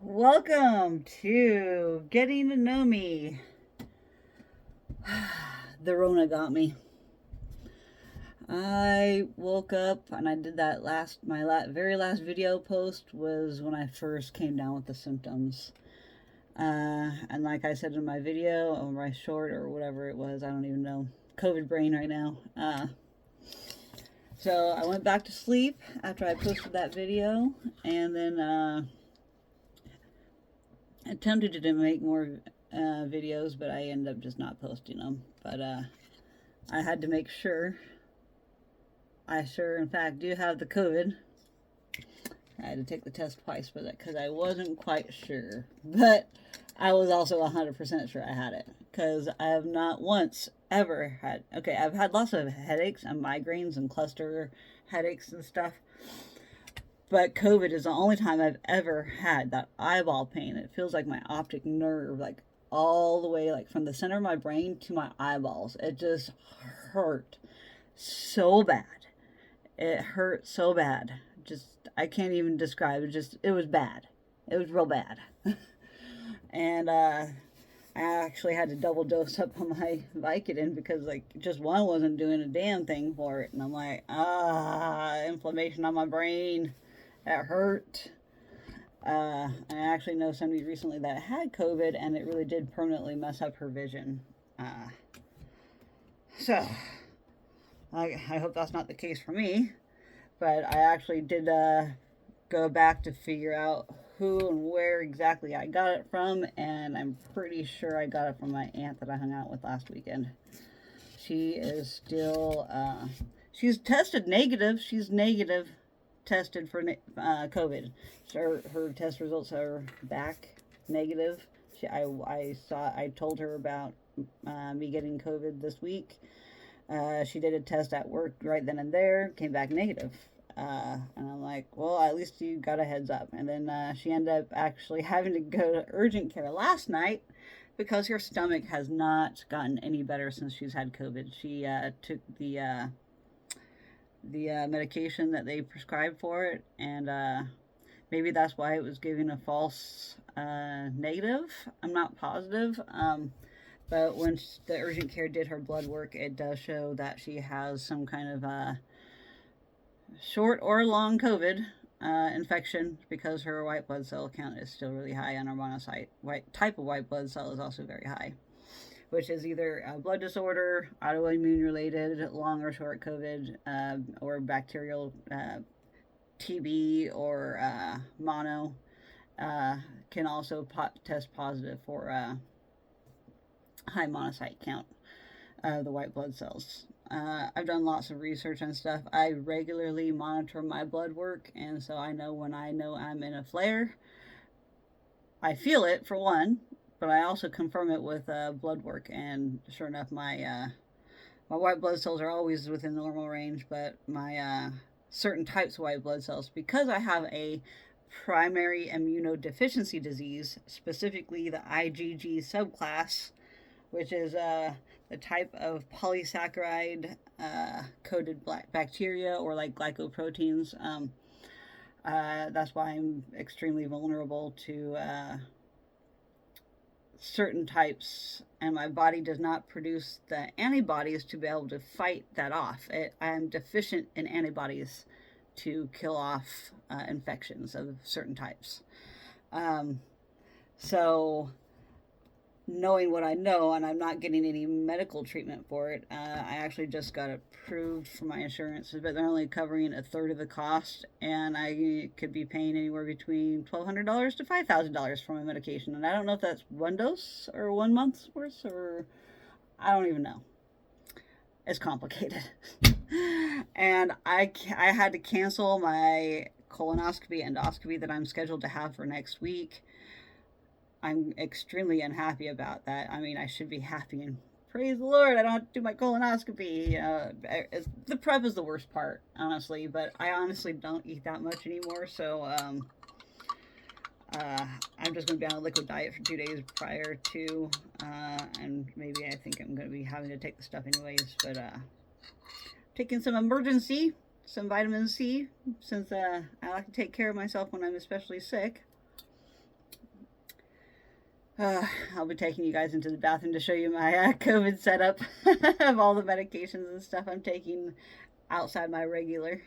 Welcome to Getting to Know Me. The Rona got me. I woke up and I did that very last video post was when I first came down with the symptoms. And like I said in my video or my short or whatever it was, I don't even know. COVID brain right now. So I went back to sleep after I posted that video, and then attempted to make more videos, but I ended up just not posting them. But I had to make sure. I sure, in fact, do have the COVID. I had to take the test twice for that because I wasn't quite sure. But I was also 100% sure I had it because I have not once ever had. Okay, I've had lots of headaches and migraines and cluster headaches and stuff. But COVID is the only time I've ever had that eyeball pain. It feels like my optic nerve, like all the way, like from the center of my brain to my eyeballs. It just hurt so bad. It hurt so bad. Just, I can't even describe it. It was bad. It was real bad. And I actually had to double dose up on my Vicodin because, like, just one wasn't doing a damn thing for it. And I'm like, inflammation on my brain. It hurt. I actually know somebody recently that had COVID, and it really did permanently mess up her vision. So, I hope that's not the case for me. But I actually did go back to figure out who and where exactly I got it from, and I'm pretty sure I got it from my aunt that I hung out with last weekend. She is still, she's tested negative. She's negative tested for COVID. So her test results are back negative. I told her about me getting COVID this week. She did a test at work right then and there, came back negative. And I'm like, well, at least you got a heads up. And then she ended up actually having to go to urgent care last night because her stomach has not gotten any better since she's had COVID. She took the medication that they prescribed for it, and maybe that's why it was giving a false negative. I'm not positive. But when the urgent care did her blood work, it does show that she has some kind of short or long COVID infection because her white blood cell count is still really high, and her monocyte type of white blood cell is also very high, which is either a blood disorder, autoimmune related, long or short COVID, or bacterial TB or mono. Can also test positive for high monocyte count of the white blood cells. I've done lots of research and stuff. I regularly monitor my blood work, and so I know when I know I'm in a flare. I feel it for one, but I also confirm it with blood work, and sure enough, my white blood cells are always within normal range, but my certain types of white blood cells, because I have a primary immunodeficiency disease, specifically the IgG subclass, which is the type of polysaccharide coated bacteria or like glycoproteins. That's why I'm extremely vulnerable to certain types, and my body does not produce the antibodies to be able to fight that off. I'm deficient in antibodies to kill off infections of certain types. So knowing what I know, and I'm not getting any medical treatment for it, I actually just got approved for my insurance, but they're only covering a third of the cost, and I could be paying anywhere between $1,200 to $5,000 for my medication, and I don't know if that's one dose or 1 month's worth, or I don't even know. It's complicated. And I had to cancel my colonoscopy endoscopy that I'm scheduled to have for next week. I'm extremely unhappy about that. I mean, I should be happy and praise the Lord, I don't have to do my colonoscopy. The prep is the worst part, honestly, but I honestly don't eat that much anymore, so I'm just going to be on a liquid diet for 2 days prior to, and maybe I think I'm going to be having to take the stuff anyways, but taking some vitamin C, since I like to take care of myself when I'm especially sick. I'll be taking you guys into the bathroom to show you my COVID setup of all the medications and stuff I'm taking outside my regular.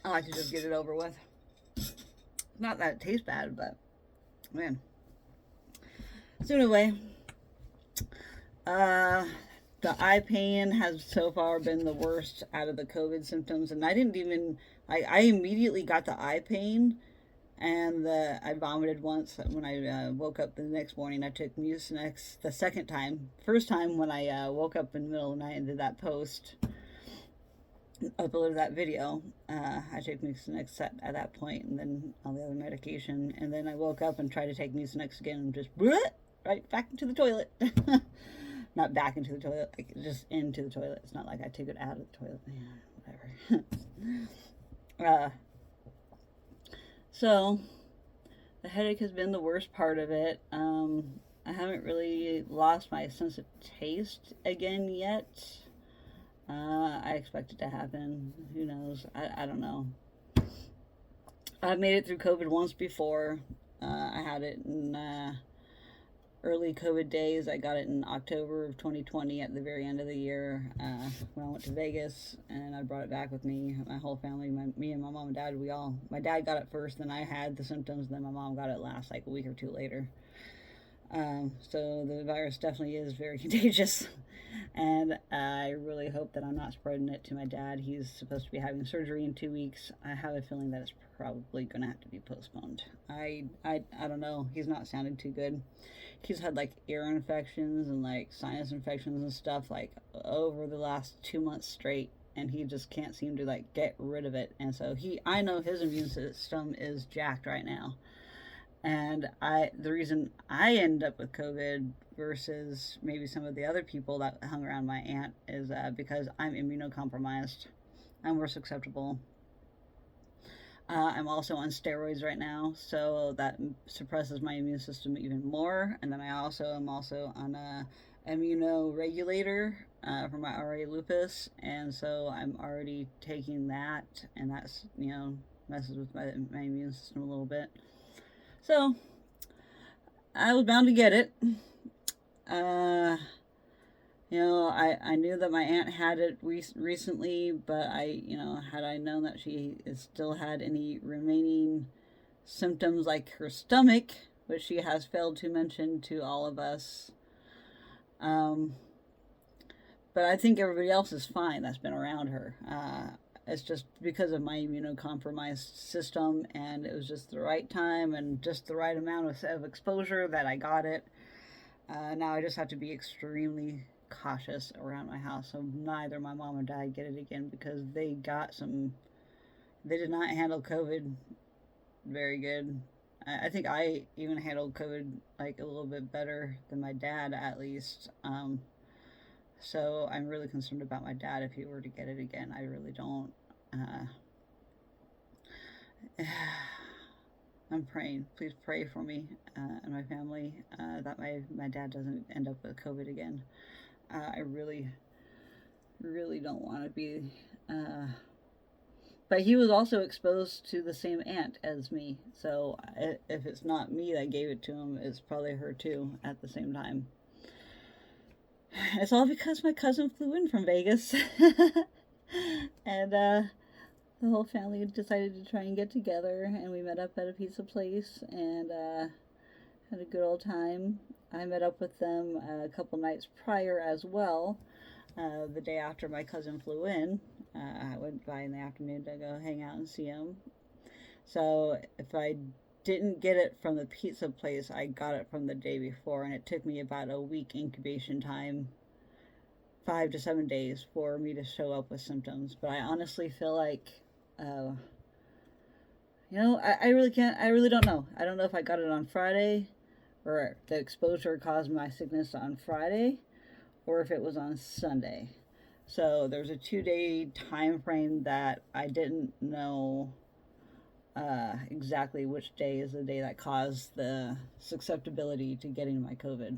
I like to just get it over with. Not that it tastes bad, but man. So anyway, uh, the eye pain has so far been the worst out of the COVID symptoms, and I didn't even. I immediately got the eye pain, and I vomited once when I woke up the next morning. I took Mucinex the second time. First time when I woke up in the middle of the night and did that post, uploaded that video. I took Mucinex at that point, and then all the other medication. And then I woke up and tried to take Mucinex again, and just bleh, right back into the toilet. Not back into the toilet, like just into the toilet. It's not like I took it out of the toilet. Yeah, whatever. So the headache has been the worst part of it. I haven't really lost my sense of taste again yet. I expect it to happen. Who knows? I don't know. I've made it through COVID once before. I had it in early COVID days. I got it in October of 2020 at the very end of the year when I went to Vegas, and I brought it back with me. My whole family, me and my mom and dad, my dad got it first, then I had the symptoms, then my mom got it last, like a week or two later. So the virus definitely is very contagious, and I really hope that I'm not spreading it to my dad. He's supposed to be having surgery in 2 weeks. I have a feeling that it's probably going to have to be postponed. I don't know. He's not sounding too good. He's had like ear infections and like sinus infections and stuff like over the last 2 months straight, and he just can't seem to like get rid of it. And so I know his immune system is jacked right now. And the reason I end up with COVID versus maybe some of the other people that hung around my aunt is because I'm immunocompromised. I'm more susceptible. I'm also on steroids right now, so that suppresses my immune system even more. And then I also am also on a immunoregulator for my RA lupus, and so I'm already taking that, and that's messes with my immune system a little bit. So I was bound to get it. I knew that my aunt had it recently, but had I known that she still had any remaining symptoms like her stomach, which she has failed to mention to all of us. But I think everybody else is fine that's been around her. It's just because of my immunocompromised system, and it was just the right time and just the right amount of exposure that I got it. Now I just have to be extremely cautious around my house so neither my mom or dad get it again, because they did not handle COVID very good. I think I even handled COVID like a little bit better than my dad, at least. So I'm really concerned about my dad if he were to get it again. I really don't. I'm praying. Please pray for me and my family that my dad doesn't end up with COVID again. I really, really don't want to be. But he was also exposed to the same aunt as me. So if it's not me that gave it to him, it's probably her too at the same time. It's all because my cousin flew in from Vegas. And the whole family decided to try and get together, and we met up at a pizza place and had a good old time. I met up with them a couple nights prior as well. The day after my cousin flew in, I went by in the afternoon to go hang out and see him. So if I didn't get it from the pizza place, I got it from the day before, and it took me about a week incubation time, 5 to 7 days for me to show up with symptoms. But I honestly feel like, I really can't, I really don't know. I don't know if I got it on Friday, or the exposure caused my sickness on Friday, or if it was on Sunday. So there's a 2-day time frame that I didn't know exactly which day is the day that caused the susceptibility to getting my COVID.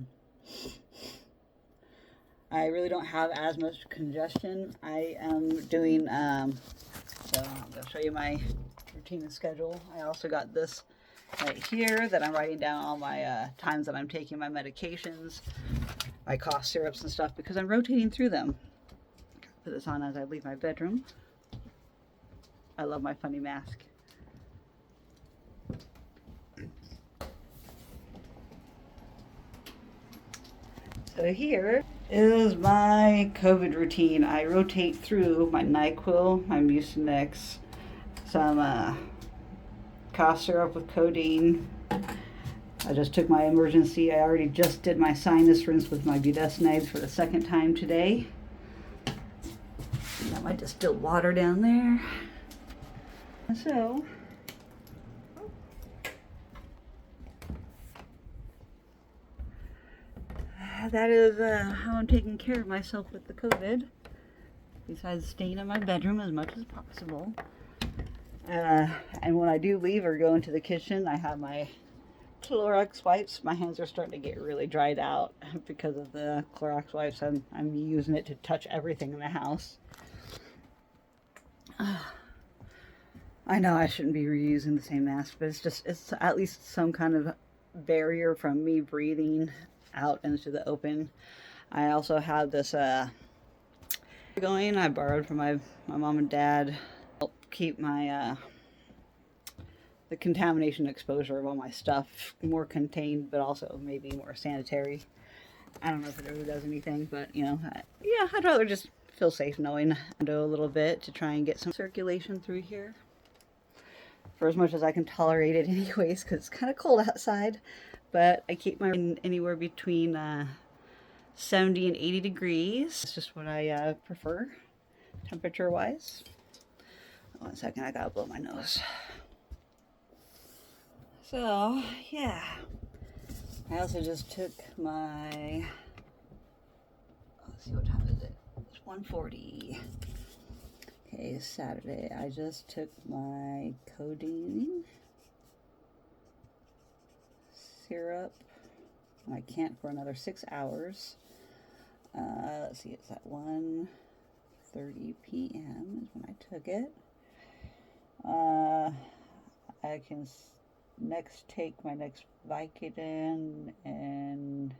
I really don't have as much congestion. I am doing, so I'm going to show you my routine and schedule. I also got this right here that I'm writing down all my times that I'm taking my medications, my cough syrups and stuff, because I'm rotating through them. Put this on as I leave my bedroom. I love my funny mask. So here is my COVID routine. I rotate through my NyQuil, my Mucinex, some cough syrup with codeine. I just took my emergency. I already just did my sinus rinse with my budesonide for the second time today. Got my distilled water down there. So that is how I'm taking care of myself with the COVID, besides staying in my bedroom as much as possible. And when I do leave or go into the kitchen, I have my Clorox wipes. My hands are starting to get really dried out because of the Clorox wipes. I'm using it to touch everything in the house. I know I shouldn't be reusing the same mask, but it's at least some kind of barrier from me breathing out into the open. I also have this going. I borrowed from my mom and dad. Help keep my the contamination exposure of all my stuff more contained, but also maybe more sanitary. I don't know if it really does anything, but you know, yeah, I'd rather just feel safe knowing I do a little bit to try and get some circulation through here for as much as I can tolerate it anyways, because it's kind of cold outside. But I keep my anywhere between 70 and 80 degrees. It's just what I prefer temperature wise. 1 second, I gotta blow my nose. So yeah, I also just took my, let's see, what time is it? It's 1:40. Okay, Saturday. I just took my codeine syrup. I can't for another 6 hours. Let's see, it's at 1:30 p.m. is when I took it. I can next take my next Vicodin, and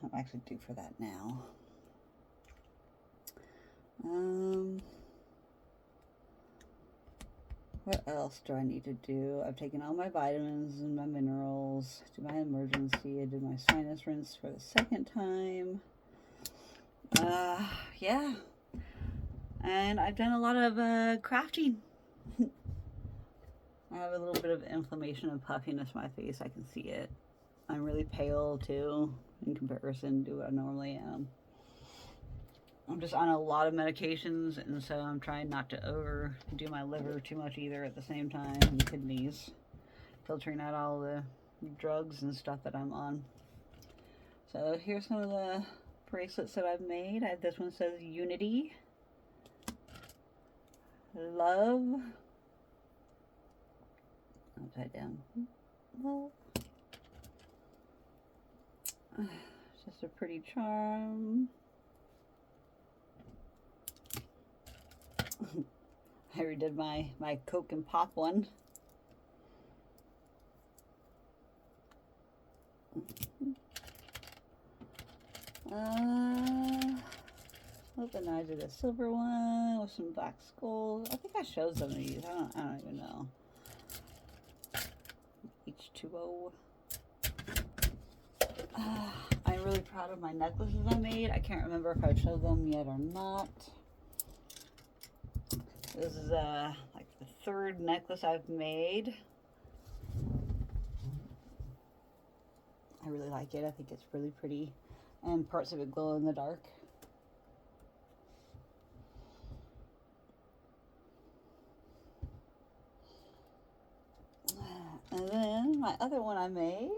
I'm actually due for that now. What else do I need to do? I've taken all my vitamins and my minerals. Did my emergency. I did my sinus rinse for the second time. Yeah. And I've done a lot of crafting. I have a little bit of inflammation and puffiness in my face. I can see it. I'm really pale too in comparison to what I normally am. I'm just on a lot of medications, and so I'm trying not to overdo my liver too much either at the same time, and kidneys, filtering out all the drugs and stuff that I'm on. So here's some of the bracelets that I've made. This one says Unity, Love, upside down, Love. Just a pretty charm. I redid my Coke and Pop one. And I did a silver one with some black skulls. I think I showed some of these. I don't even know. H2O. I'm really proud of my necklaces I made. I can't remember if I showed them yet or not. This is like the third necklace I've made. I really like it. I think it's really pretty, and parts of it glow in the dark. And then my other one I made.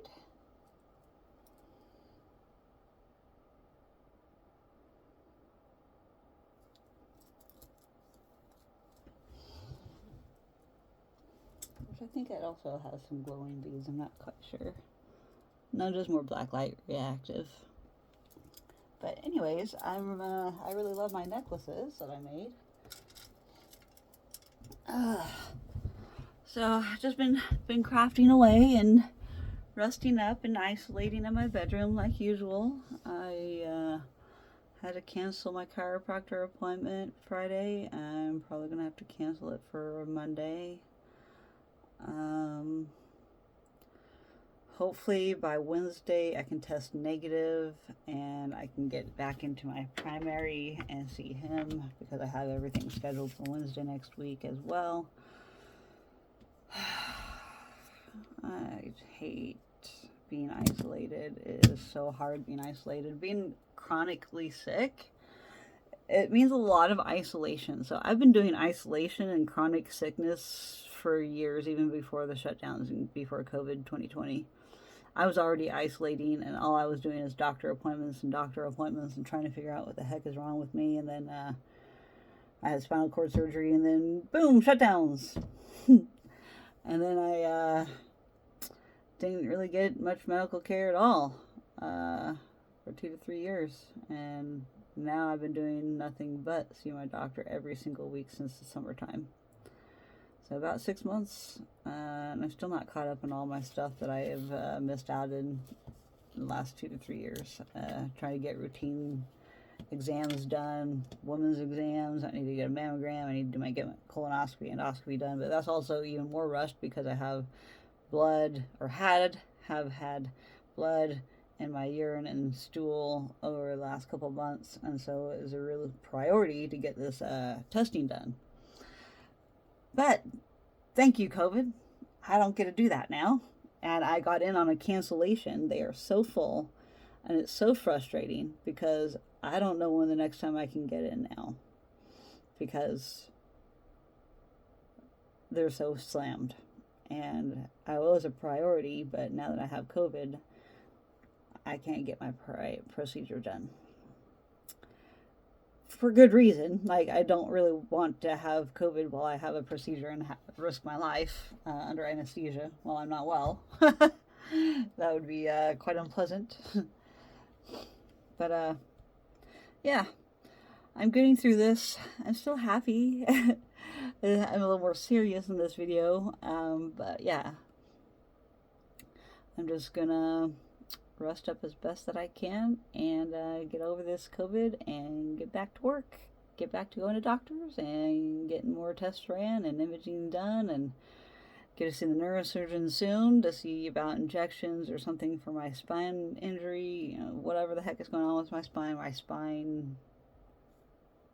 I think it also has some glowing beads. I'm not quite sure. No, just more black light reactive. But anyways, I really love my necklaces that I made. So I've just been crafting away and resting up and isolating in my bedroom like usual. I had to cancel my chiropractor appointment Friday. I'm probably gonna have to cancel it for Monday. Hopefully by Wednesday I can test negative and I can get back into my primary and see him, because I have everything scheduled for Wednesday next week as well. I hate being isolated. It is so hard being isolated. Being chronically sick, it means a lot of isolation. So I've been doing isolation and chronic sickness for years, even before the shutdowns and before COVID 2020. I was already isolating, and all I was doing is doctor appointments and trying to figure out what the heck is wrong with me. And then I had spinal cord surgery, and then boom, shutdowns. And then I didn't really get much medical care at all for 2 to 3 years. And now I've been doing nothing but see my doctor every single week since the summertime. So about 6 months, and I'm still not caught up in all my stuff that I have missed out in the last 2 to 3 years. Trying to get routine exams done, women's exams. I need to get a mammogram. I need to get my colonoscopy, endoscopy done. But that's also even more rushed because I have blood, or have had blood in my urine and stool over the last couple of months, and so it was a real priority to get this testing done. But thank you, COVID. I don't get to do that now. And I got in on a cancellation. They are so full. And it's so frustrating because I don't know when the next time I can get in now. Because they're so slammed. And I was a priority, but now that I have COVID, I can't get my procedure done. For good reason. Like, I don't really want to have COVID while I have a procedure and risk my life under anesthesia while I'm not well. That would be quite unpleasant. But yeah, I'm getting through this. I'm still happy. I'm a little more serious in this video, but yeah, I'm just gonna rest up as best that I can and get over this COVID and get back to work, get back to going to doctors and getting more tests ran and imaging done, and get to see the neurosurgeon soon to see about injections or something for my spine injury, whatever the heck is going on with my spine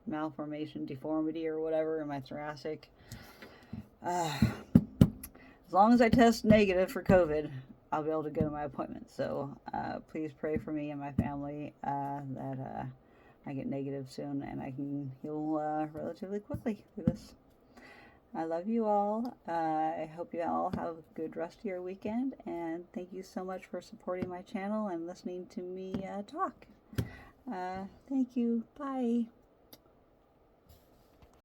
malformation, deformity, or whatever in my thoracic. As long as I test negative for COVID, I'll be able to go to my appointment. So please pray for me and my family that I get negative soon and I can heal relatively quickly through this. I love you all. I hope you all have a good rest of your weekend, and thank you so much for supporting my channel and listening to me talk. Thank you. Bye.